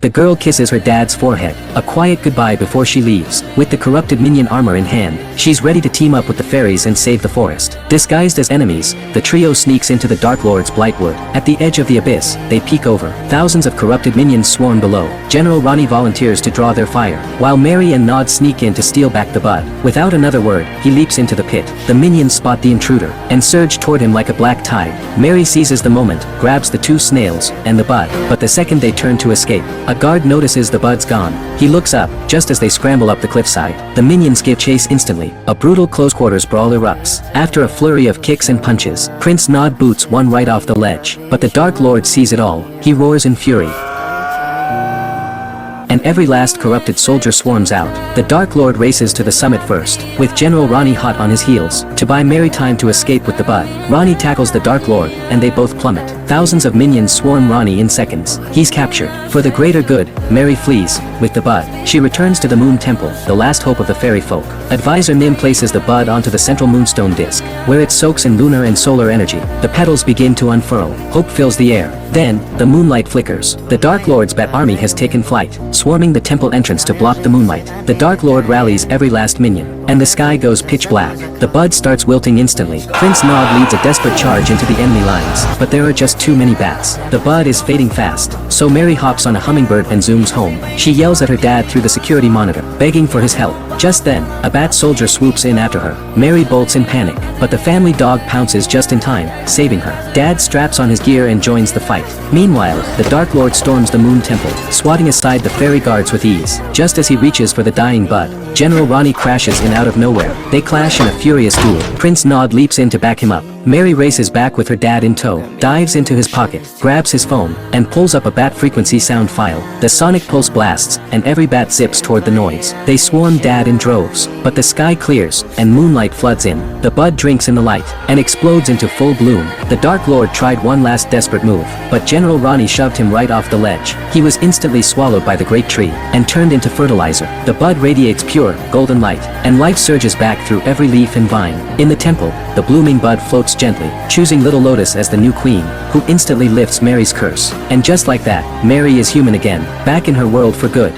The girl kisses her dad's forehead, a quiet goodbye before she leaves. With the corrupted minion armor in hand, she's ready to team up with the fairies and save the forest. Disguised as enemies, the trio sneaks into the Dark Lord's Blightwood. At the edge of the abyss, they peek over. Thousands of corrupted minions swarm below. General Ronnie volunteers to draw their fire, while Mary and Nod sneak in to steal back the bud. Without another word, he leaps into the pit. The minions spot the intruder, and surge toward him like a black tide. Mary seizes the moment, grabs the two snails, and the bud, but the second they turn to escape, a guard notices the bud's gone. He looks up, just as they scramble up the cliffside. The minions give chase instantly. A brutal close-quarters brawl erupts. After a flurry of kicks and punches, Prince Nod boots one right off the ledge. But the Dark Lord sees it all. He roars in fury, and every last corrupted soldier swarms out. The Dark Lord races to the summit first, with General Ronnie hot on his heels, to buy Mary time to escape with the bud. Ronnie tackles the Dark Lord, and they both plummet. Thousands of minions swarm Ronnie in seconds. He's captured. For the greater good, Mary flees, with the bud. She returns to the Moon Temple, the last hope of the fairy folk. Advisor Nim places the bud onto the central moonstone disk, where it soaks in lunar and solar energy. The petals begin to unfurl. Hope fills the air. Then, the moonlight flickers. The Dark Lord's bat army has taken flight, swarming the temple entrance to block the moonlight. The Dark Lord rallies every last minion, and the sky goes pitch black. The bud starts wilting instantly. Prince Nod leads a desperate charge into the enemy lines, but there are just too many bats. The bud is fading fast, so Mary hops on a hummingbird and zooms home. She yells at her dad through the security monitor, begging for his help. Just then, a bat soldier swoops in after her. Mary bolts in panic, but the family dog pounces just in time, saving her. Dad straps on his gear and joins the fight. Meanwhile, the Dark Lord storms the Moon Temple, swatting aside the fairy guards with ease. Just as he reaches for the dying bud, General Ronnie crashes in out of nowhere. They clash in a furious duel. Prince Nod leaps in to back him up. Mary races back with her dad in tow, dives into his pocket, grabs his phone, and pulls up a bat frequency sound file. The sonic pulse blasts, and every bat zips toward the noise. They swarm Dad in droves, but the sky clears, and moonlight floods in. The bud drinks in the light, and explodes into full bloom. The Dark Lord tried one last desperate move, but General Ronnie shoved him right off the ledge. He was instantly swallowed by the great tree, and turned into fertilizer. The bud radiates pure, golden light, and life surges back through every leaf and vine. In the temple, the blooming bud floats gently, choosing Little Lotus as the new queen, who instantly lifts Mary's curse. And just like that, Mary is human again, back in her world for good.